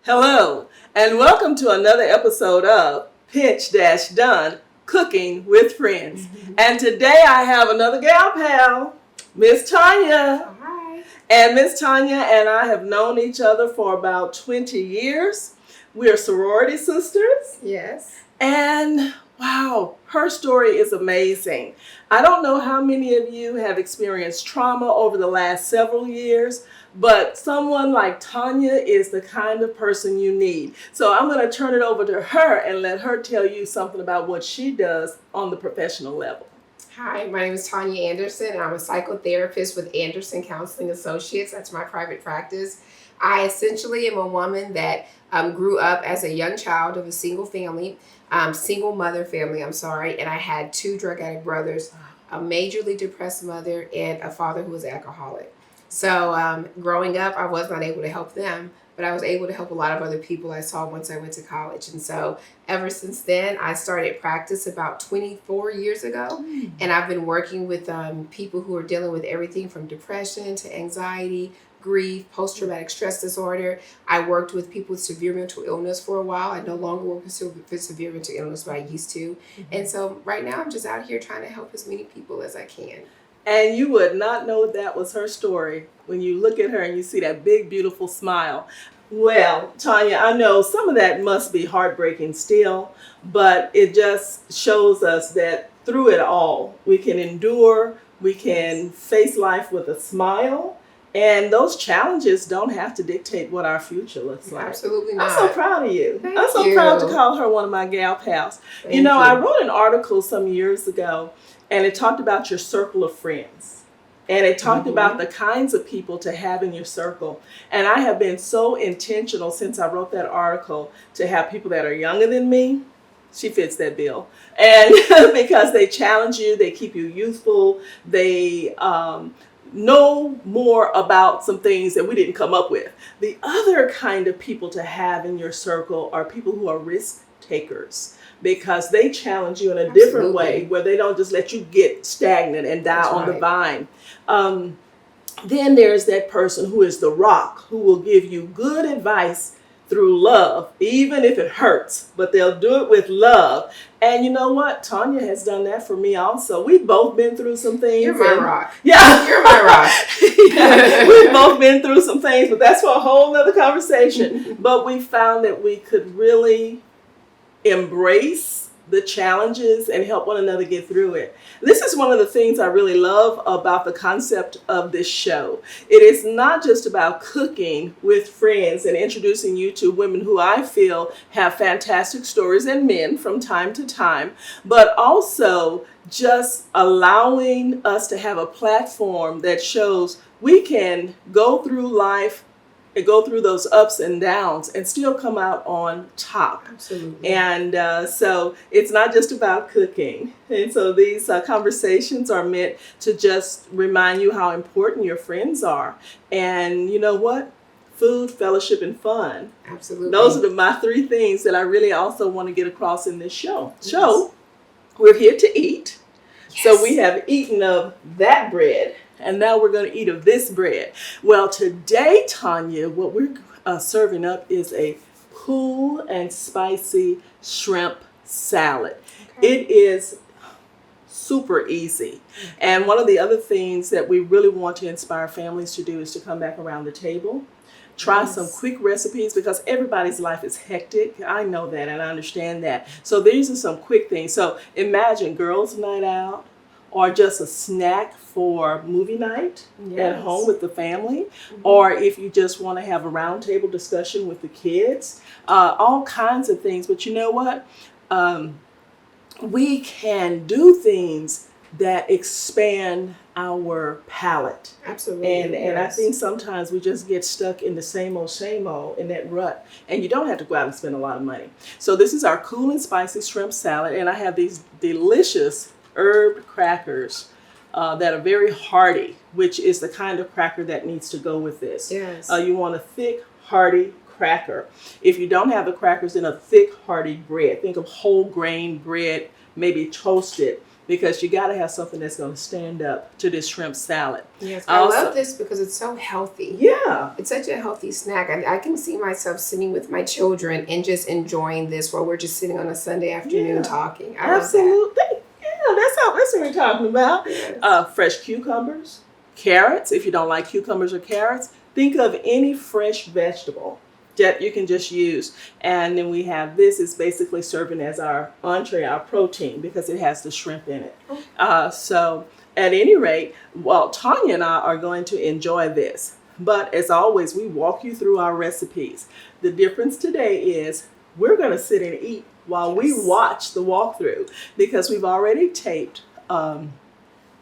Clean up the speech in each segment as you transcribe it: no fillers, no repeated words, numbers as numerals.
Hello, and welcome to another episode of Pitch Dash Done Cooking with Friends. And today I have another gal pal, Miss Tanya. Hi. And Miss Tanya and I have known each other for about 20 years. We're sorority sisters. Yes. And wow, her story is amazing. I don't know how many of you have experienced trauma over the last several years, but someone like Tanya is the kind of person you need. So I'm going to turn it over to her and let her tell you something about what she does on the professional level. Hi, my name is Tanya Anderson, and I'm a psychotherapist with Anderson Counseling Associates. That's my private practice. I essentially am a woman that grew up as a young child of a single mother family, and I had two drug addict brothers, a majorly depressed mother, and a father who was alcoholic. So growing up, I was not able to help them, but I was able to help a lot of other people I saw once I went to college. And so ever since then, I started practice about 24 years ago. And I've been working with people who are dealing with everything from depression to anxiety, grief, post-traumatic stress disorder. I worked with people with severe mental illness for a while. I no longer work with severe mental illness, but I used to. And so right now, I'm just out here trying to help as many people as I can. And you would not know that was her story when you look at her and you see that big, beautiful smile. Well, Tanya, I know some of that must be heartbreaking still, but it just shows us that through it all, we can endure, we can face life with a smile, and those challenges don't have to dictate what our future looks like. Absolutely not. I'm so proud of you. Thank I'm so you. proud to call her one of my gal pals. Thank you. I wrote an article some years ago, and it talked about your circle of friends. And it talked about the kinds of people to have in your circle. And I have been so intentional since I wrote that article to have people that are younger than me. She fits that bill. And because they challenge you, they keep you youthful, they know more about some things that we didn't come up with. The other kind of people to have in your circle are people who are risk takers, because they challenge you in a different way, where they don't just let you get stagnant and die on the vine. Then there's that person who is the rock, who will give you good advice through love, even if it hurts, but they'll do it with love. And you know what? Tanya has done that for me also. We've both been through some things. You're my rock. Yeah. You're my rock. Yeah, we've both been through some things, but that's for a whole nother conversation. But we found that we could really embrace the challenges and help one another get through it. This is one of the things I really love about the concept of this show. It is not just about cooking with friends and introducing you to women who I feel have fantastic stories, and men from time to time, but also just allowing us to have a platform that shows we can go through life and go through those ups and downs and still come out on top. Absolutely. And so it's not just about cooking. And so these conversations are meant to just remind you how important your friends are. And you know what? Food, fellowship, and fun. Absolutely. Those are my three things that I really also want to get across in this show. Yes. So we're here to eat. Yes. So we have eaten of that bread, and now we're going to eat of this bread. Well, today, Tanya, what we're serving up is a cool and spicy shrimp salad. Okay. It is super easy. And one of the other things that we really want to inspire families to do is to come back around the table. Try some quick recipes, because everybody's life is hectic. I know that and I understand that. So these are some quick things. So imagine girls' night out, or just a snack for movie night at home with the family, or if you just want to have a roundtable discussion with the kids, all kinds of things. But you know what? We can do things that expand our palate. Absolutely. And I think sometimes we just get stuck in the same old in that rut, and you don't have to go out and spend a lot of money. So this is our cool and spicy shrimp salad, and I have these delicious herb crackers that are very hearty, which is the kind of cracker that needs to go with this. Yes. You want a thick, hearty cracker. If you don't have the crackers, then a thick, hearty bread. Think of whole grain bread, maybe toasted, because you got to have something that's going to stand up to this shrimp salad. Yes, I love this because it's so healthy. Yeah. It's such a healthy snack. I can see myself sitting with my children and just enjoying this while we're just sitting on a Sunday afternoon talking. I Absolutely. Yeah, that's what we're talking about. Yes. Fresh cucumbers, carrots. If you don't like cucumbers or carrots, think of any fresh vegetable that you can just use. And then we have this is basically serving as our entree, our protein, because it has the shrimp in it. So at any rate, well, Tanya and I are going to enjoy this. But as always, we walk you through our recipes. The difference today is we're going to sit and eat while we watch the walkthrough, because we've already taped the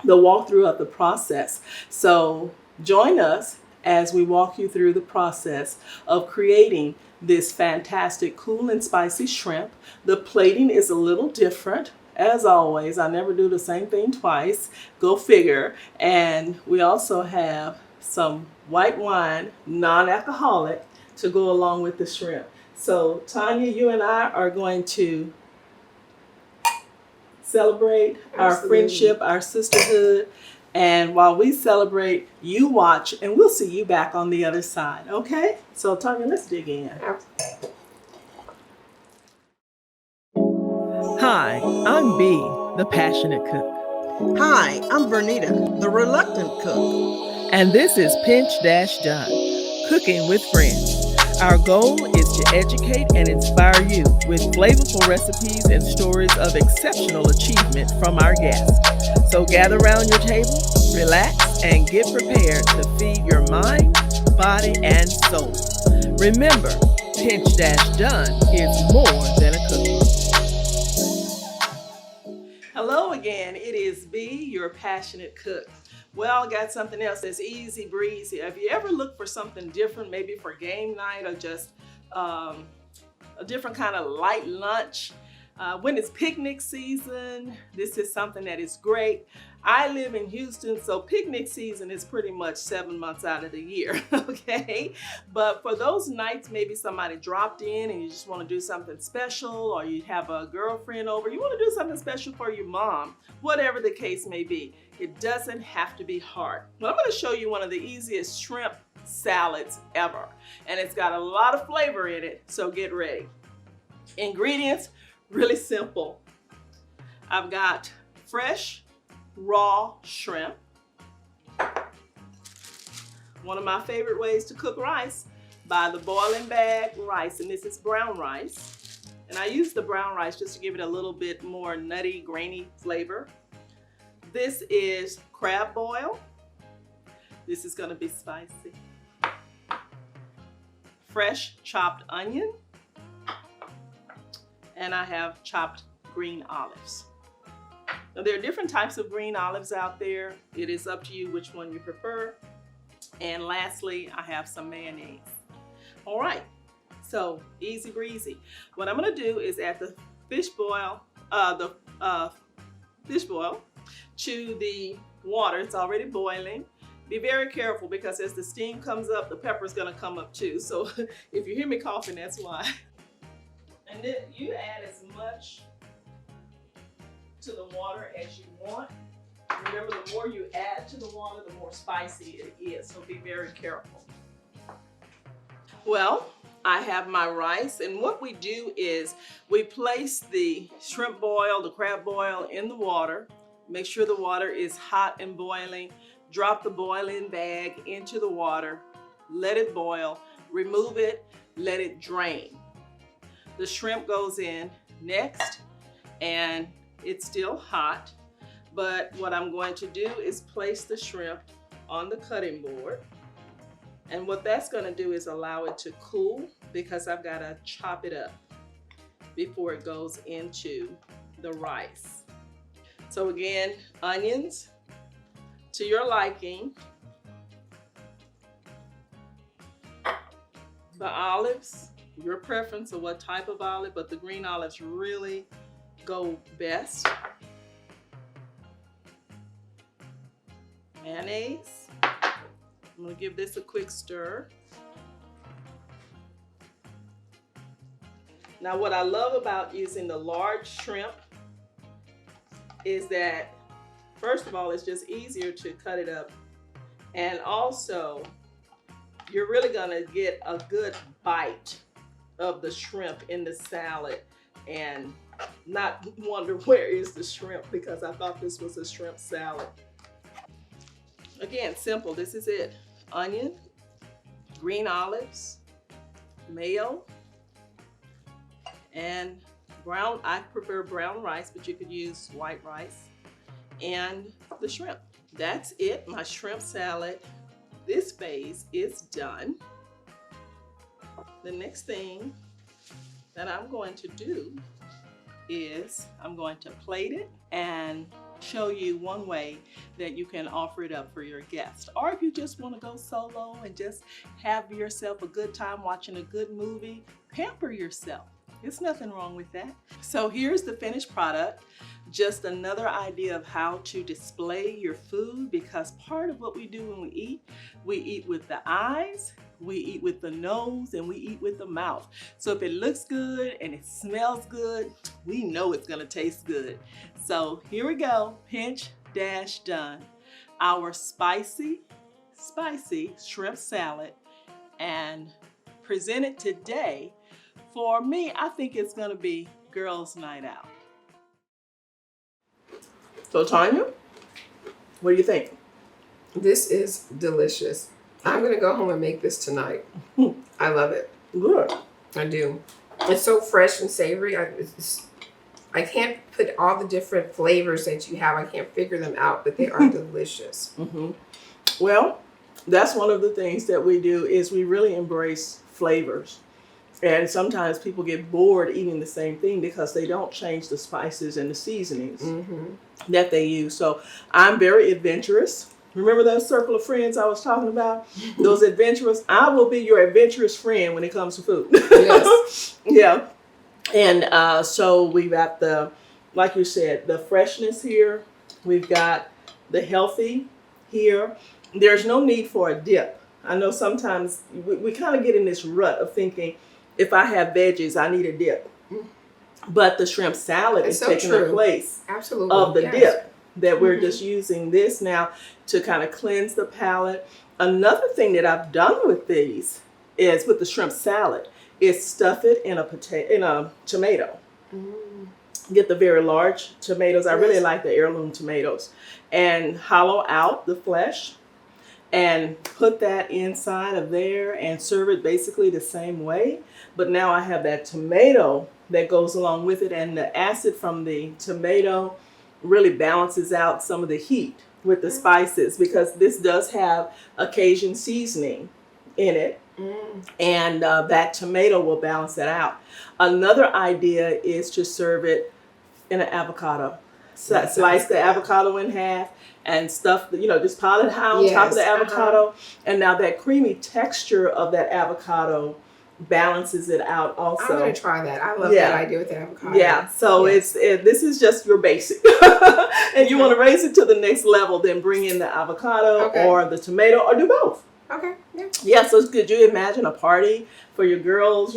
walkthrough of the process. So join us as we walk you through the process of creating this fantastic cool and spicy shrimp. The plating is a little different. As always, I never do the same thing twice. Go figure. And we also have some white wine, non-alcoholic, to go along with the shrimp. So Tanya, you and I are going to celebrate our friendship, our sisterhood. And while we celebrate, you watch, and we'll see you back on the other side, okay? So Tanya, let's dig in. Hi, I'm B, the passionate cook. Hi, I'm Vernita, the reluctant cook. And this is Pinch Dash Done, Cooking with Friends. Our goal is to educate and inspire you with flavorful recipes and stories of exceptional achievement from our guests. So gather around your table, relax, and get prepared to feed your mind, body, and soul. Remember, Pinch Dash Done is more than a cookbook. Hello again, it is B, your passionate cook. Well, I got something else that's easy breezy. Have you ever looked for something different, maybe for game night or just a different kind of light lunch? When it's picnic season, this is something that is great. I live in Houston, so picnic season is pretty much 7 months out of the year, okay? But for those nights, maybe somebody dropped in and you just want to do something special, or you have a girlfriend over, you want to do something special for your mom, whatever the case may be. It doesn't have to be hard. Well, I'm going to show you one of the easiest shrimp salads ever, and it's got a lot of flavor in it, so get ready. Ingredients, really simple. I've got fresh raw shrimp. One of my favorite ways to cook rice, buy the boiling bag rice, and this is brown rice. And I use the brown rice just to give it a little bit more nutty, grainy flavor. This is crab boil. This is going to be spicy. Fresh chopped onion. And I have chopped green olives. Now, there are different types of green olives out there. It is up to you which one you prefer. And lastly, I have some mayonnaise. All right, so easy breezy. What I'm gonna do is add the fish boil to the water. It's already boiling. Be very careful because as the steam comes up, the pepper's gonna come up too. So if you hear me coughing, that's why. And then you add as much to the water as you want. Remember, the more you add to the water, the more spicy it is, so be very careful. Well, I have my rice, and what we do is we place the shrimp boil, the crab boil in the water, make sure the water is hot and boiling, drop the boiling bag into the water, let it boil, remove it, let it drain. The shrimp goes in next, and it's still hot, but what I'm going to do is place the shrimp on the cutting board. And what that's going to do is allow it to cool because I've got to chop it up before it goes into the rice. So again, onions to your liking, the olives, your preference of what type of olive, but the green olives really go best. Mayonnaise. I'm going to give this a quick stir. Now, what I love about using the large shrimp is that, first of all, it's just easier to cut it up. And also, you're really gonna get a good bite of the shrimp in the salad and not wonder where is the shrimp, because I thought this was a shrimp salad. Again, simple, this is it. Onion, green olives, mayo, and brown, I prefer brown rice, but you could use white rice, and the shrimp. That's it, my shrimp salad. This phase is done. The next thing that I'm going to do is I'm going to plate it and show you one way that you can offer it up for your guests. Or if you just want to go solo and just have yourself a good time watching a good movie, pamper yourself. There's nothing wrong with that. So here's the finished product. Just another idea of how to display your food, because part of what we do when we eat with the eyes, we eat with the nose, and we eat with the mouth. So if it looks good and it smells good, we know it's gonna taste good. So here we go, pinch dash done. Our spicy shrimp salad, and presented today. For me, I think it's gonna be girls' night out. So Tanya, what do you think? This is delicious. I'm gonna go home and make this tonight. I love it. Good. I do. It's so fresh and savory. I can't put all the different flavors that you have. I can't figure them out, but they are delicious. Mm-hmm. Well, that's one of the things that we do is we really embrace flavors. And sometimes people get bored eating the same thing because they don't change the spices and the seasonings that they use. So I'm very adventurous. Remember that circle of friends I was talking about? Those adventurous. I will be your adventurous friend when it comes to food. Yes. Yeah. And so we've got the, like you said, the freshness here. We've got the healthy here. There's no need for a dip. I know sometimes we kind of get in this rut of thinking, if I have veggies, I need a dip. But the shrimp salad is taking the place of the dip that we're just using this now to kind of cleanse the palate. Another thing that I've done with these is with the shrimp salad is stuff it in a tomato. Get the very large tomatoes. I really like the heirloom tomatoes, and hollow out the flesh and put that inside of there and serve it basically the same way. But now I have that tomato that goes along with it, and the acid from the tomato really balances out some of the heat with the spices, because this does have a Cajun seasoning in it. And that tomato will balance that out. Another idea is to serve it in an avocado. Slice the avocado in half and stuff, just pile it on top of the avocado. And now that creamy texture of that avocado balances it out also. I'm going to try that. I love that idea with the avocado. Yeah, so this is just your basic. And you want to raise it to the next level, then bring in the avocado or the tomato, or do both. Okay. Yeah, so could you imagine a party for your girls,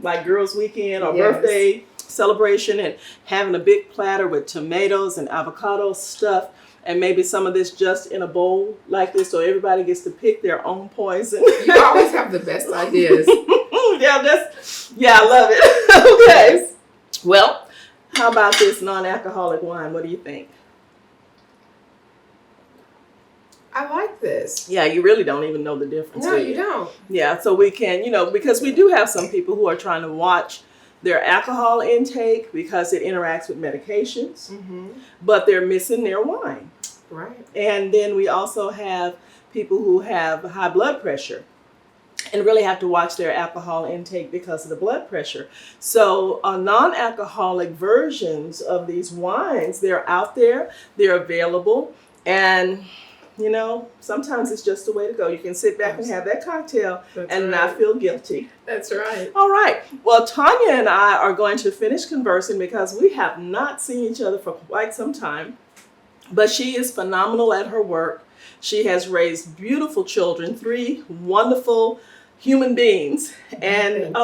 like girls' weekend or birthday celebration, and having a big platter with tomatoes and avocado stuff, and maybe some of this just in a bowl like this, so everybody gets to pick their own poison. You always have the best ideas. I love it. Okay. Well, how about this non-alcoholic wine? What do you think? I like this. Yeah, you really don't even know the difference. No, you don't. Yeah, so we can, because we do have some people who are trying to watch their alcohol intake because it interacts with medications, but they're missing their wine. Right. And then we also have people who have high blood pressure and really have to watch their alcohol intake because of the blood pressure. So non-alcoholic versions of these wines, they're out there, they're available, and sometimes it's just the way to go. You can sit back and have that cocktail and not feel guilty. That's right. All right. Well, Tanya and I are going to finish conversing because we have not seen each other for quite some time. But she is phenomenal at her work. She has raised beautiful children, 3 wonderful human beings. And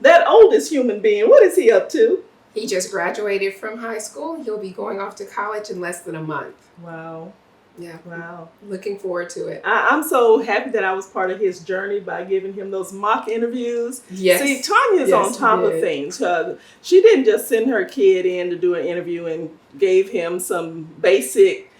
that oldest human being, what is he up to? He just graduated from high school. He'll be going off to college in less than a month. Wow. Yeah, Wow. looking forward to it. I'm so happy that I was part of his journey by giving him those mock interviews. Yes. See, Tanya's Yes, on top you of did. things. She didn't just send her kid in to do an interview and gave him some basic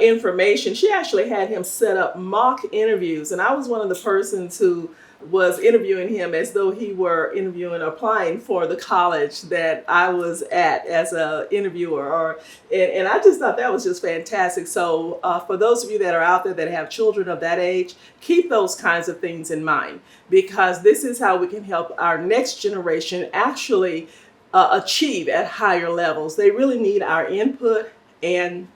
information. She actually had him set up mock interviews. And I was one of the persons who was interviewing him as though he were applying for the college that I was at as a interviewer. And I just thought that was just fantastic. So for those of you that are out there that have children of that age, keep those kinds of things in mind, because this is how we can help our next generation actually achieve at higher levels. They really need our input and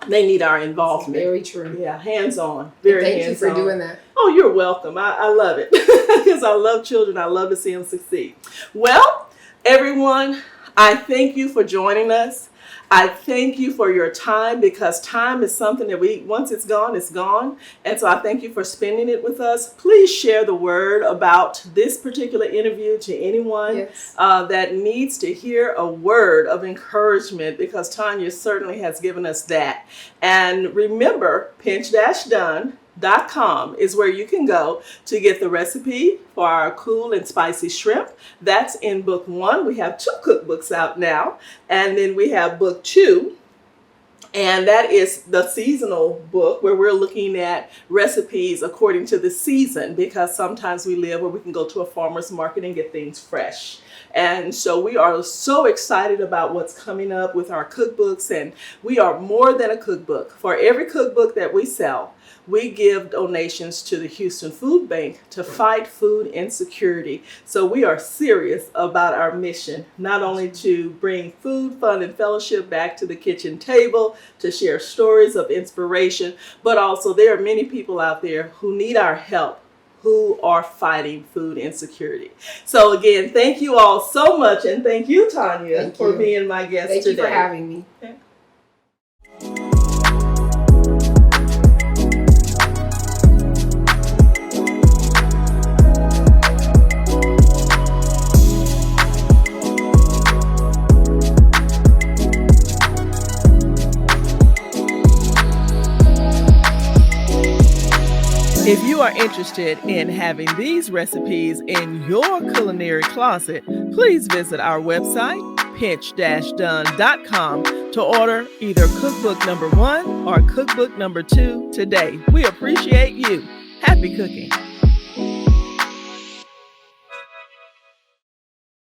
they need our involvement. Very true. Yeah, hands-on. Very Thank you hands-on. for doing that. Oh, you're welcome. I love it because I love children. I love to see them succeed. Well, everyone, I thank you for joining us. I thank you for your time, because time is something that once it's gone, it's gone. And so I thank you for spending it with us. Please share the word about this particular interview to anyone Yes. that needs to hear a word of encouragement, because Tanya certainly has given us that. And remember, pinch-done.com is where you can go to get the recipe for our cool and spicy shrimp. That's in book 1. We have 2 cookbooks out now. And then we have book 2. And that is the seasonal book, where we're looking at recipes according to the season, because sometimes we live where we can go to a farmer's market and get things fresh. And so we are so excited about what's coming up with our cookbooks. And we are more than a cookbook. For every cookbook that we sell, we give donations to the Houston Food Bank to fight food insecurity. So we are serious about our mission, not only to bring food, fun, and fellowship back to the kitchen table, to share stories of inspiration, but also there are many people out there who need our help, who are fighting food insecurity. So again, thank you all so much, and thank you, Tanya, Thank for you. being my guest Thank today. you for having me. Okay. If you are interested in having these recipes in your culinary closet, please visit our website, pinch-done.com, to order either cookbook number 1 or cookbook number 2 today. We appreciate you. Happy cooking.